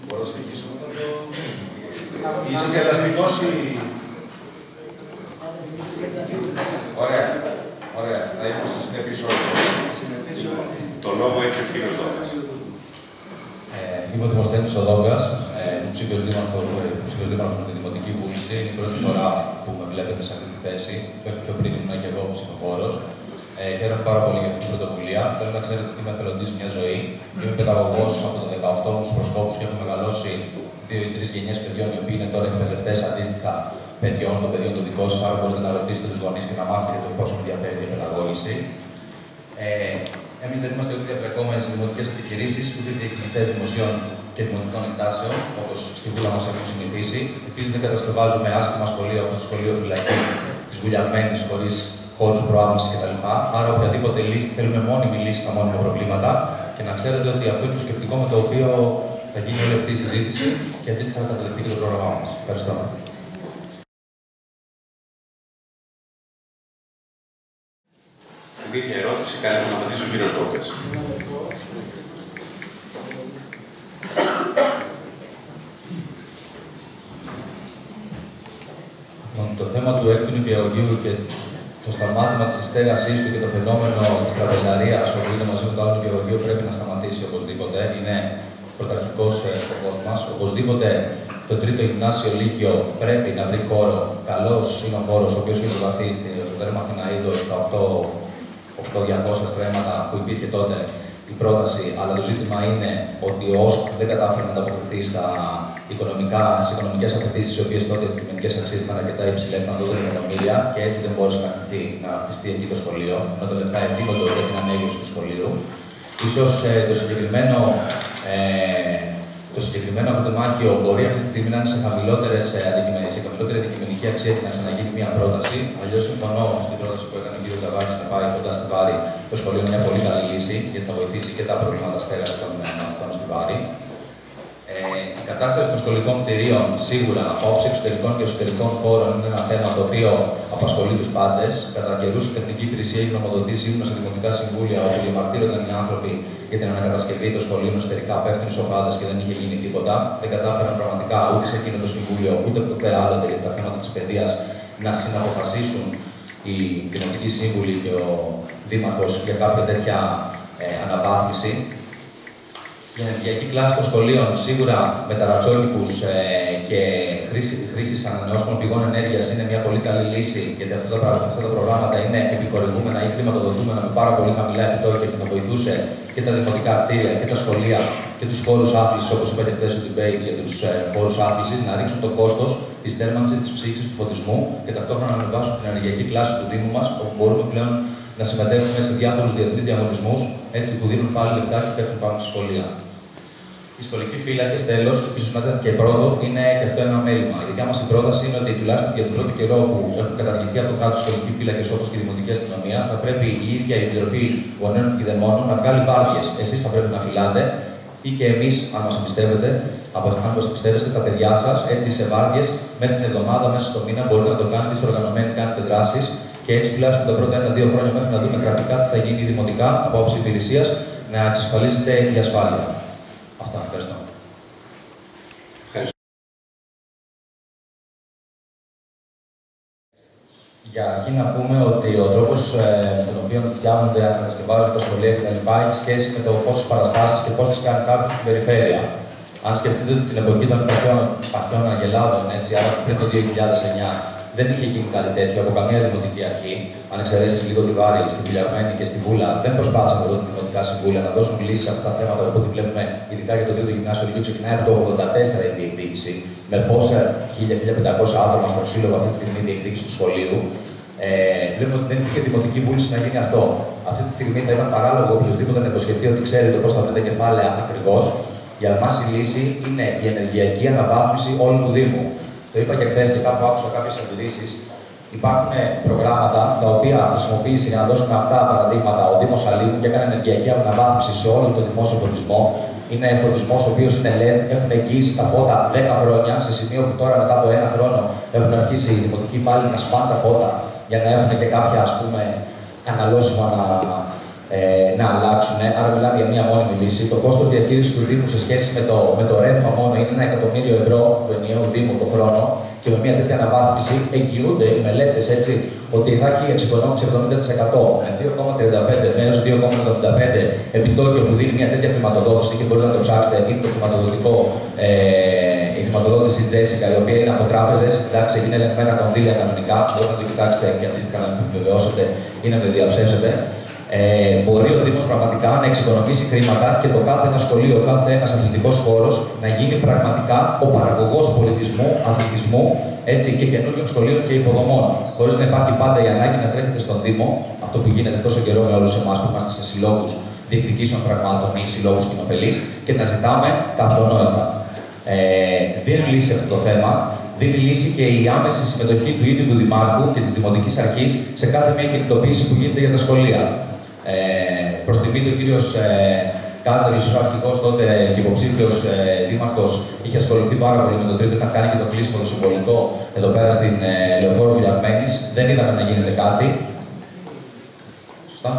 Μπορώ να συνεχίσω μετά το... Είσαστε ελαστικός ή... Ωραία, ωραία. Θα είμαστε συνεπείς όλοι. Το λόγο έχει ο κύριος Δόγκας. Είμαι ο Δημοσθένης ο Δόγκας, υποψήφιος δήμαρχος με τη Δημοτική Βούληση. Είναι η πρώτη φορά που με βλέπετε σε αυτή τη θέση. Πιο πριν ήμουν και εγώ ψηφοφόρος. Χαίρομαι πάρα πολύ για αυτή την πρωτοβουλία. Θέλω να ξέρετε ότι είμαι εθελοντής μια ζωή. Είμαι παιδαγωγός από το 18 μου προσκόπους και έχω μεγαλώσει 2 ή 3 γενιές παιδιών, οι οποίοι είναι τώρα εκπαιδευτές αντίστοιχα παιδιών, των παιδιών του δικών σας. Άρα μπορείτε να ρωτήσετε τους γονείς και να μάθετε το πόσο με ενδιαφέρει η παιδαγώγηση. Εμείς δεν είμαστε ούτε διαπλεκόμενοι σε δημοτικές επιχειρήσεις, ούτε διακινητές δημοσίων και δημοτικών εκτάσεων, όπως στη Βούλα μας έχουν συνηθίσει. Επίσης, δεν κατασκευάζουμε άσχημα σχολεία όπως το σχολείο φυλακή της Βουλιαγμένης, χωρίς χώρους προάγμισης κτλ. Άρα, οποιαδήποτε λύση, θέλουμε μόνιμη λύση στα μόνιμα προβλήματα και να ξέρετε ότι αυτό είναι το σκεπτικό με το οποίο θα γίνει όλη αυτή η συζήτηση και αντίστοιχα θα καταδεχτεί και το πρόγραμμά μας. Ευχαριστώ. Στην ίδια ερώτηση καλείται να απαντήσει ο κύριος Δόγκας. Το θέμα του έκτου νηπιαγωγείου και το σταμάτημα της στέγασής του και το φαινόμενο της τραπεζαρίας, όπου είναι μαζί με το άλλο νηπιαγωγείο, πρέπει να σταματήσει οπωσδήποτε. Είναι πρωταρχικός σκοπός μας. Οπωσδήποτε το τρίτο γυμνάσιο λύκειο πρέπει να βρει χώρο. Καλός είναι ο χώρος, ο οποίος έχει προβαθεί στο τέρμα Αθηναίδος, στα 8.200 στρέμματα που υπήρχε τότε η πρόταση, αλλά το ζήτημα είναι ότι ο ΟΣΚ δεν κατάφερε να ανταποκριθεί στις οικονομικές απαιτήσεις, οι οποίες τότε οι κοινωνικές αξίες ήταν αρκετά υψηλές, ήταν 12 εκατομμύρια, και έτσι δεν μπόρεσε να χτιστεί εκεί το σχολείο, ενώ τα λεφτά επίγονται για την ανέγερση του σχολείου. Ίσως το συγκεκριμένο αγροτεμάχιο μπορεί αυτή τη στιγμή να είναι σε χαμηλότερη αντικειμενική αξία και να ξαναγίνει μια πρόταση. Αλλιώς συμφωνώ στην πρόταση που έκανε ο κ. Καβάκης να πάει κοντά στη Βάρη. Το σχολείο είναι μια πολύ καλή λύση, γιατί θα βοηθήσει και τα προβλήματα στέγασης των μαθητών στη Βάρη. Η κατάσταση των σχολικών κτηρίων, σίγουρα, όψη εξωτερικών και εσωτερικών χώρων, είναι ένα θέμα το οποίο απασχολεί τους πάντες. Κατά καιρούς, η Τεχνική Υπηρεσία έχει γνωμοδοτήσει, ήμουν σε δημοτικά συμβούλια όπου διαμαρτύρονταν οι άνθρωποι για την ανακατασκευή των σχολείων εσωτερικά, πέφτουν σοφάδες και δεν είχε γίνει τίποτα. Δεν κατάφεραν πραγματικά ούτε σε εκείνο το συμβούλιο, ούτε από το πέρα άλλοτε για τα θέματα της παιδείας να συναποφασίσουν οι δημοτικοί σύμβουλοι και ο Δήμαρχος για κάποια τέτοια αναβάθμιση. Η ενεργειακή κλάση των σχολείων, σίγουρα με ταρατσόλικους και χρήση ανανεώσιμων πηγών ενέργειας, είναι μια πολύ καλή λύση, γιατί αυτά τα προγράμματα είναι επικορηγούμενα ή χρηματοδοτούμενα με πάρα πολύ χαμηλά επιτόκια και θα βοηθούσε και τα δημοτικά κτίρια και τα σχολεία και τους χώρους άθλησης, όπως είπατε χθες στο debate για τους χώρους άθλησης, να ρίξουν το κόστος της θέρμανσης, της ψήξης, του φωτισμού και ταυτόχρονα να ανεβάσουν την ενεργειακή κλάση του Δήμου μας, όπου μπορούμε πλέον να συμμετέχουμε σε διάφορους διεθνείς διαγωνισμούς, έτσι που δίνουν πάλι λεφτά και πέφτουν πάνω στη σχολεία. Οι σχολικοί φύλακες, τέλος, ίσως να ήταν και πρώτο, είναι και αυτό ένα μέλημα. Η δικιά μας η πρόταση είναι ότι τουλάχιστον για τον πρώτο καιρό που έχουν καταργηθεί από το κράτος σχολικοί φύλακες, όπως και η δημοτική αστυνομία, θα πρέπει η ίδια η Επιτροπή Γονέων και Κηδεμόνων να βγάλει βάρδιες. Εσείς θα πρέπει να φυλάτε ή και εμείς, αν μας εμπιστεύετε, τα παιδιά σας, έτσι σε βάρδιες, μέσα στην εβδομάδα, μέσα στο μήνα, μπορείτε να το κάνετε, είστε οργανωμένοι, κάνετε δράσεις και έτσι τουλάχιστον τα πρώτα 1-2 χρόνια μέχρι να δούμε κρατικά τι θα γίνει δημοτικά από άποψη υπηρεσίας, να εξασφαλίζεται η ασφάλεια. Αυτά, ευχαριστώ. Για αρχή να πούμε ότι ο τρόπος με τον οποίο φτιάχνονται, ανακατασκευάζονται τα σχολεία κτλ. Έχει σχέση με το πόσες παραστάσεις και πώς τις κάνει κάποιος στην περιφέρεια. Αν σκεφτείτε ότι την εποχή των παχιών αγελάδων, άρα πριν το 2009, δεν είχε γίνει κάτι τέτοιο από καμία δημοτική αρχή. Αν εξαιρέσει λίγο τη Βάρη, στη Βουλιαγμένη και στη Βούλα, δεν προσπάθησαν εδώ τα δημοτικά συμβούλια να δώσουν λύσεις σε αυτά τα θέματα. Οπότε βλέπουμε, ειδικά για το τρίτο γυμνάσιο, λίγο ξεκινάει από το 1984 η διεκδίκηση, με πόσα 1.000-1.500 άτομα στον σύλλογο αυτή τη στιγμή διεκδίκηση του σχολείου. Βλέπουμε ότι δεν υπήρχε δημοτική βούληση να γίνει αυτό. Αυτή τη στιγμή θα ήταν παράλογο οποιοδήποτε να υποσχεθεί ότι ξέρει το πώς θα βρει τα κεφάλαια ακριβώς. Για εμάς η λύση είναι η ενεργειακή αναβάθμιση όλου του Δήμου. Το είπα και χθες και κάπου άκουσα κάποιες αντιρρήσεις. Υπάρχουν προγράμματα τα οποία χρησιμοποίησε, για να δώσουμε αυτά παραδείγματα, ο Δήμος Αλήμου και έκανε ενεργειακή αναβάθμιση σε όλο τον δημόσιο φωτισμό. Είναι φωτισμός ο οποίος είναι LED, έχουν εγγύηση τα φώτα 10 χρόνια, σε σημείο που τώρα μετά από 1 χρόνο έχουν αρχίσει οι δημοτικοί πάλι να σπάνε τα φώτα για να έχουν και κάποια αναλώσιμα να αλλάξουν. Άρα, μιλάμε για μία μόνιμη λύση. Το κόστος διαχείρισης του Δήμου σε σχέση με το ρεύμα μόνο είναι 1 εκατομμύριο ευρώ του ενιαίου Δήμου το χρόνο. Και με μια τέτοια αναβάθμιση εγγυούνται οι μελέτες έτσι ότι θα έχει εξοικονόμηση 70% με 2,35 έως 2,75 επιτόκιο που δίνει μια τέτοια χρηματοδότηση και μπορείτε να το ψάξετε. Είναι το χρηματοδοτικό, η χρηματοδότηση Τζέσικα, η οποία είναι από τράπεζες, εντάξει, είναι ελεγμένα κονδύλια κανονικά. Μπορείτε να το κοιτάξετε και αντίστοιχα να επιβεβαιώσετε ή να με διαψεύσετε. Μπορεί ο Δήμος πραγματικά να εξοικονομήσει χρήματα και το κάθε ένα σχολείο, κάθε ένας αθλητικός χώρος να γίνει πραγματικά ο παραγωγός πολιτισμού, αθλητισμού έτσι, και καινούριων σχολείων και υποδομών. Χωρίς να υπάρχει πάντα η ανάγκη να τρέχετε στον Δήμο, αυτό που γίνεται τόσο καιρό με όλους εμάς που είμαστε σε συλλόγους διεκδικήσεων πραγμάτων ή συλλόγους κοινοφελείς και να ζητάμε τα αυτονόητα. Δίνει λύση αυτό το θέμα. Δίνει λύση και η άμεση συμμετοχή του ίδιου του Δημάρχου και της Δημοτικής Αρχής σε κάθε μια κινητοποίηση που γίνεται για τα σχολεία. Προς τιμή του, ο κύριος Κάσταρης, ο αρχηγός τότε και υποψήφιος δήμαρχος, είχε ασχοληθεί πάρα πολύ με το τρίτο. Είχαν κάνει και το κλείσιμο το συμβολικό εδώ πέρα στην Λεωφόρο Βουλιαγμένης. Δεν είδαμε να γίνεται κάτι. Σωστά.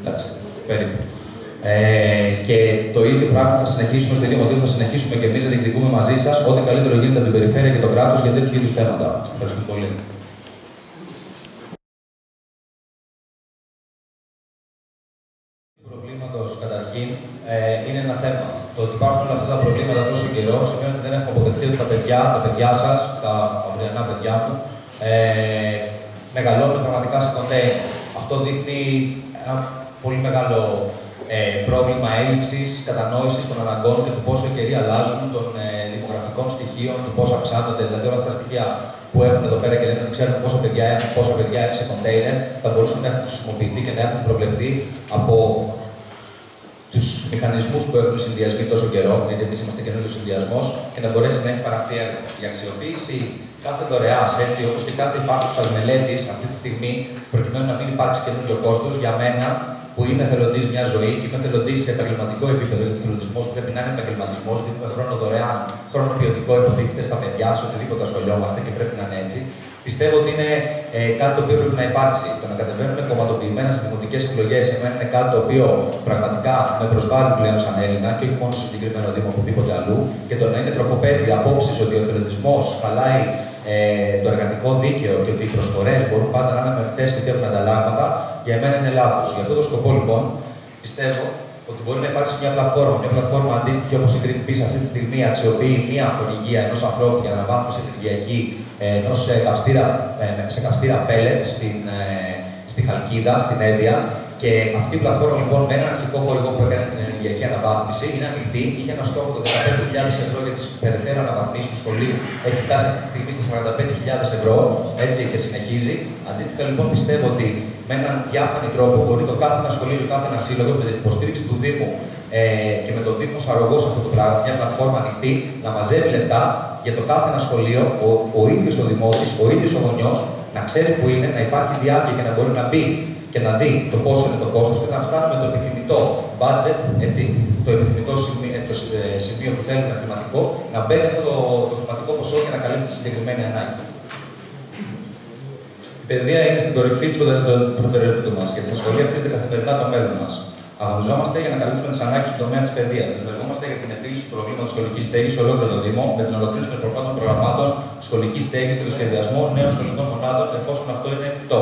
Εντάξει, περίπου. Και το ίδιο πράγμα θα συνεχίσουμε στη Δημοτική, θα συνεχίσουμε και εμείς να διεκδικούμε μαζί σας ό,τι καλύτερο γίνεται από την περιφέρεια και το κράτος για τέτοιου είδους θέματα. Ευχαριστούμε πολύ. Προβλήματος καταρχήν είναι ένα θέμα. Το ότι υπάρχουν όλα αυτά τα προβλήματα τόσο καιρό σημαίνει ότι δεν έχουμε αποδεχτεί ότι τα παιδιά σας, τα αυριανά παιδιά μου, μεγαλώνουν πραγματικά σε κοντέινερ. Αυτό δείχνει ένα πολύ μεγάλο πρόβλημα έλλειψης κατανόησης των αναγκών και του πόσο οι καιροί αλλάζουν, των δημογραφικών στοιχείων, του πόσο αυξάνονται. Δηλαδή, όλα αυτά τα στοιχεία που έχουν εδώ πέρα και λένε ότι ξέρουν πόσα παιδιά είναι σε κοντέινερ, θα μπορούσαν να έχουν χρησιμοποιηθεί και να έχουν προβλεφθεί από τους μηχανισμούς που έχουν συνδυασμοί τόσο καιρό, γιατί εμείς είμαστε καινούριος συνδυασμός, και να μπορέσει να έχει παραχθεί έργο. Η αξιοποίηση κάθε δωρεάς, έτσι όπως και κάθε υπάρχουσα μελέτης αυτή τη στιγμή, προκειμένου να μην υπάρξει καινούριο κόστος, για μένα που είμαι εθελοντής μια ζωή και είμαι εθελοντής σε επαγγελματικό επίπεδο, γιατί ο εθελοντισμός πρέπει να είναι επαγγελματισμός, δίνουμε χρόνο δωρεάν, χρόνο ποιοτικό υποτίθεται στα παιδιά, σε οτιδήποτε ασχολιόμαστε και πρέπει να είναι έτσι. Πιστεύω ότι είναι κάτι το οποίο πρέπει να υπάρξει. Το να κατεβαίνουμε κομματοποιημένα στις δημοτικές εκλογές είναι κάτι το οποίο πραγματικά με προσβάλλει πλέον σαν Έλληνα και όχι μόνο στο συγκεκριμένο Δήμο, οπουδήποτε αλλού. Και το να είναι τροχοπέδι απόψεις ότι ο εθελοντισμός χαλάει το εργατικό δίκαιο και ότι οι προσφορές μπορούν πάντα να είναι μερικές και ότι έχουν ανταλλάγματα, για μένα είναι λάθος. Για αυτό το σκοπό, λοιπόν, πιστεύω ότι μπορεί να υπάρξει μια πλατφόρμα αντίστοιχη όπως η Greenpeace αυτή τη στιγμή αξιοποιεί μια χορηγία ενός ανθρώπου για αναβάθμιση ενεργειακή ενός σε καυστήρα pellet στη Χαλκίδα, στην Εύβοια. Και αυτή η πλατφόρμα, λοιπόν, με έναν αρχικό χορηγό που έκανε την ενεργειακή αναβάθμιση, είναι ανοιχτή. Είχε ένα στόχο το 15.000 ευρώ για τις περαιτέρω αναβαθμίσεις του σχολείου. Έχει φτάσει αυτή τη στιγμή στα 45.000 ευρώ, έτσι, και συνεχίζει. Αντίστοιχα, λοιπόν, πιστεύω ότι με έναν διάφανη τρόπο μπορεί το κάθε ένα σχολείο, το κάθε ένα σύλλογο, με την υποστήριξη του Δήμου και με το Δήμο Σαρογό αυτό το πράγμα, μια πλατφόρμα ανοιχτή, να μαζεύει λεφτά για το κάθε ένα σχολείο, ο ίδιος ο δημότης, ο ίδιος ο γονιός, να ξέρει που είναι, να υπάρχει διάρκεια και να μπορεί να μπει και να δει το πόσο είναι το κόστος και να φτάνουμε το επιθυμητό budget, έτσι, το επιθυμητό σημείο που θέλουμε χρηματικό, να μπαίνει αυτό το χρηματικό ποσό για να καλύπτει τη συγκεκριμένη ανάγκη. Η παιδεία είναι στην κορυφή της προτεραιότητας μας, γιατί στα σχολεία χτίζεται καθημερινά το μέλλον μας. Αγωνιζόμαστε για να καλύψουμε τις ανάγκες του τομέα της παιδείας. Δημιουργούμαστε για την επίλυση του προβλήματος σχολικής στέγης σε ολόκληρο το Δήμο, με την ολοκλήρωση των προγραμμάτων σχολικής στέγης και το σχεδιασμό νέων σχολικών μονάδων, εφόσον αυτό είναι εφικτό.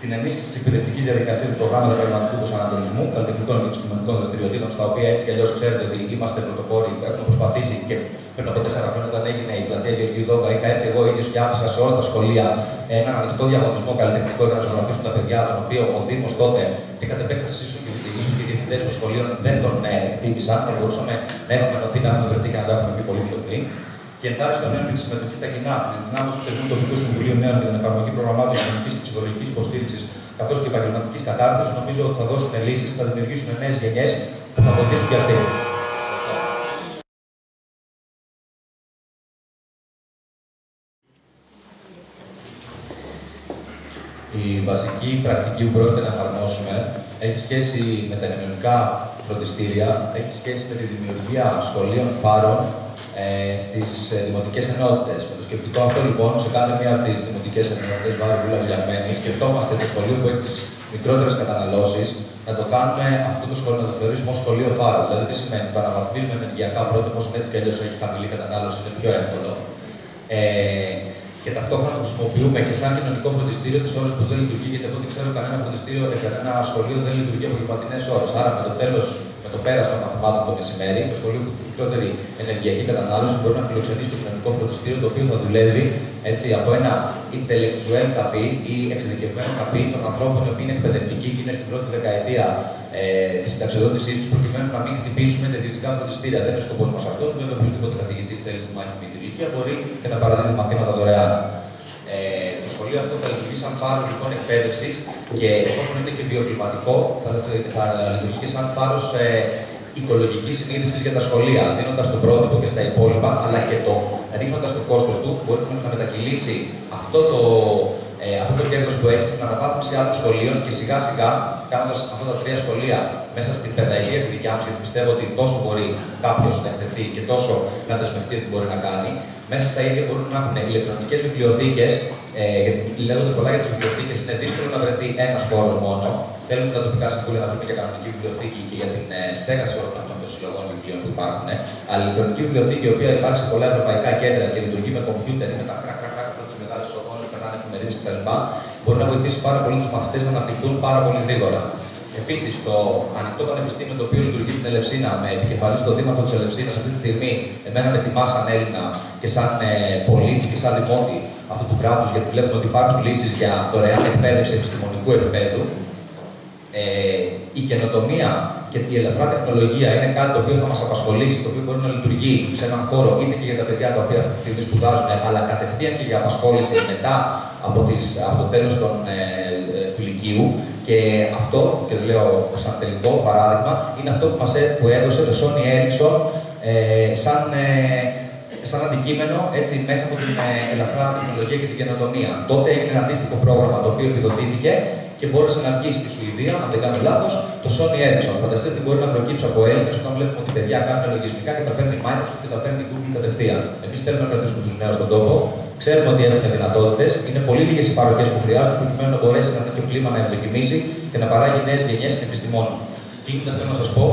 Την ενίσχυση της εκπαιδευτικής διαδικασίας του προγράμματος επαγγελματικού προσανατολισμού, καλλιτεχνικών και επιστημονικών δραστηριοτήτων, στα οποία έτσι κι αλλιώς ξέρετε ότι είμαστε πρωτοπόροι, έχουμε προσπαθήσει και πριν από 4 χρόνια, όταν έγινε η πλατεία Γεωργίου Δόγκα, είχα έρθει εγώ ίδιος και άφησα σε όλα τα σχολεία έναν ανοιχτό διαγωνισμό καλλιτεχνικό για να ζωγραφίσουν τα παιδιά, τον οποίο ο Δήμος τότε και κατ' επέκταση ίσως και οι διευθυντές των σχολείων δεν τον εκτίμησαν. Θα μπορούσαμε να έχουμε ενωθεί, να έχουμε βρεθεί και να το έχουμε πει πολύ πιο πριν. Και ενθάρρυνση των νέων και τη συμμετοχή στα κοινά, την ενδυνάμωση του Θεσμού Τοπικού Συμβουλίου Νέων για την εφαρμογή προγραμμάτων κοινωνικής και ψυχολογικής υποστήριξης καθώς και επαγγελματικής κατάρτισης, νομίζω ότι θα δώσουν λύσεις και θα δημιουργήσουν νέες γενιές που θα βοηθήσουν και αυτοί. Η βασική πρακτική που πρόκειται να εφαρμόσουμε έχει σχέση με τα κοινωνικά φροντιστήρια, έχει σχέση με τη δημιουργία σχολείων φάρων στις δημοτικές ενότητες. Με το σκεπτικό αυτό λοιπόν, σε κάθε μία από τις δημοτικές ενότητες, Βάρη Βούλα Βουλιαγμένη, σκεφτόμαστε το σχολείο που έχει τις μικρότερες καταναλώσεις, να το κάνουμε αυτό το σχολείο, να το θεωρήσουμε ως σχολείο φάρο. Δηλαδή, τι σημαίνει, το αναβαθμίζουμε ενεργειακά πρότυπο, όσο έτσι κι αλλιώς έχει χαμηλή κατανάλωση, είναι πιο εύκολο. Και ταυτόχρονα το χρησιμοποιούμε και σαν κοινωνικό φροντιστήριο τις ώρες που δεν λειτουργεί, γιατί από ό,τι ξέρω, κανένα φροντιστήριο και κανένα σχολείο δεν λειτουργεί από απογευματινές ώρες. Άρα, με το πέρας των μαθημάτων το μεσημέρι, το σχολείο που έχει τη μικρότερη ενεργειακή κατανάλωση μπορεί να φιλοξενήσει το κοινωνικό φροντιστήριο, το οποίο θα δουλεύει έτσι, από ένα intellectual καπί ή εξειδικευμένο καπί των ανθρώπων οι οποίοι είναι εκπαιδευτικοί και είναι στην πρώτη δεκαετία τη συνταξιοδότησή του, προκειμένου να μην χτυπήσουμε τα ιδιωτικά φροντιστήρια. Δεν είναι σκοπός μας αυτός. Βέβαια, οποιοδήποτε καθηγητής θέλει στη μάχη με την ηλικία μπορεί και να παραδίδει μαθήματα δωρεάν. Το σχολείο αυτό θα λειτουργεί σαν φάρος λοιπόν εκπαίδευσης και εφόσον είναι και βιοκλιματικό, θα λειτουργεί και σαν φάρος οικολογικής συνείδησης για τα σχολεία, δίνοντας το πρότυπο και στα υπόλοιπα, αλλά και ρίχνοντας το κόστος του, μπορεί να μετακυλήσει αυτό το κέρδος που έχει στην αναβάθμιση άλλων σχολείων και σιγά σιγά, κάνοντας αυτά τα 3 σχολεία μέσα στην πενταετία τη δικιά μας, γιατί πιστεύω ότι τόσο μπορεί κάποιος να εκτεθεί και τόσο να δεσμευτεί ότι μπορεί να κάνει. Μέσα στα ίδια μπορούν να έχουν ηλεκτρονικές βιβλιοθήκες. Λέγονται πολλά για τις βιβλιοθήκες, είναι δύσκολο να βρεθεί ένας χώρος μόνο. Θέλουμε τα τοπικά συμβούλια να βρούμε για κανονική βιβλιοθήκη και για την στέγαση όλων αυτών των συλλογών βιβλίων που υπάρχουν. Αλλά η ηλεκτρονική βιβλιοθήκη, η οποία υπάρχει σε πολλά ευρωπαϊκά κέντρα και λειτουργεί με κομπιούτερ ή με τα κρακ-κρακ αυτές τις μεγάλες οθόνες που περνάνε εφημερίδες κτλ., μπορεί να βοηθήσει πάρα πολύ τους μαθητές να αναπτυχθούν πάρα πολύ γρήγορα. Επίσης, το ανοιχτό πανεπιστήμιο το οποίο λειτουργεί στην Ελευσίνα, με επικεφαλή στο Δήμαρχο της Ελευσίνας, αυτή τη στιγμή εμένα με τιμά σαν Έλληνα και σαν πολίτη και σαν δημότη αυτού του κράτους, γιατί βλέπουμε ότι υπάρχουν λύσεις για δωρεάν εκπαίδευση επιστημονικού επίπεδου. Η καινοτομία και η ελαφρά τεχνολογία είναι κάτι το οποίο θα μας απασχολήσει, το οποίο μπορεί να λειτουργεί σε έναν χώρο είτε και για τα παιδιά τα οποία αυτή τη στιγμή σπουδάζουν, αλλά κατευθείαν και για απασχόληση μετά από το τέλος του λυκείου. Και αυτό, και το λέω σαν τελικό παράδειγμα, είναι αυτό που έδωσε το Sony Ericsson σαν αντικείμενο έτσι, μέσα από την ελαφρά τεχνολογία και την καινοτομία. Τότε έγινε ένα αντίστοιχο πρόγραμμα το οποίο επιδοτήθηκε και μπόρεσε να βγει στη Σουηδία, αν δεν κάνω λάθος, το Sony Ericsson. Φανταστείτε τι μπορεί να προκύψει από Έλληνες όταν βλέπουμε ότι παιδιά κάνουν λογισμικά και τα παίρνει Microsoft και τα παίρνει Google κατευθείαν. Εμείς θέλουμε να κρατήσουμε τους νέους στον τόπο. Ξέρουμε ότι έχουν δυνατότητες. Είναι πολύ λίγες οι παροχές που χρειάζονται προκειμένου να μπορέσει ένα τέτοιο κλίμα να ευδοκιμήσει και να παράγει νέες γενιές επιστημόνων. Κλείνοντας, θέλω να σας πω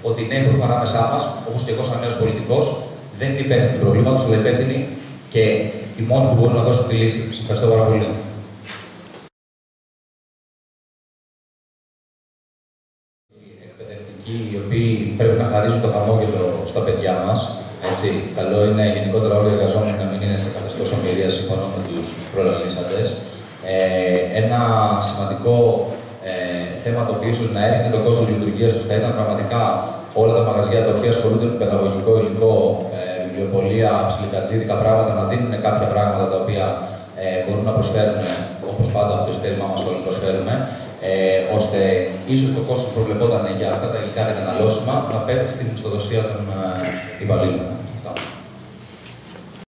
ότι οι νέοι που έχουμε ανάμεσά μας, όπως και εγώ σαν νέος πολιτικός, δεν είναι υπεύθυνοι του προβλήματος, αλλά υπεύθυνοι και οι μόνοι που μπορούν να δώσουν τη λύση. Σας ευχαριστώ πάρα πολύ. Εκπαιδευτικοί, οι οποίοι πρέπει να χαρίζουν το χαμόγελο στα παιδιά μας. Έτσι, καλό είναι γενικότερα όλοι οι εργαζόμενοι να μην είναι σε καθεστώς ομιλίας, συμφωνώ με τους προλαλήσαντες. Ένα σημαντικό θέμα το οποίο ίσως να έρχεται το κόστος λειτουργίας τους θα ήταν πραγματικά όλα τα μαγαζιά τα οποία ασχολούνται με παιδαγωγικό υλικό, βιβλιοπωλεία, ψιλικατζίδικα πράγματα, να δίνουν κάποια πράγματα τα οποία μπορούν να προσφέρουν, όπως πάντα από το ειστέρημά μας όλοι προσφέρουμε, ώστε ίσως το κόστος που προβλεπόταν για αυτά τα υλικά καταναλώσιμα να πέφτει στην μισθοδοσία των υπαλλήλων.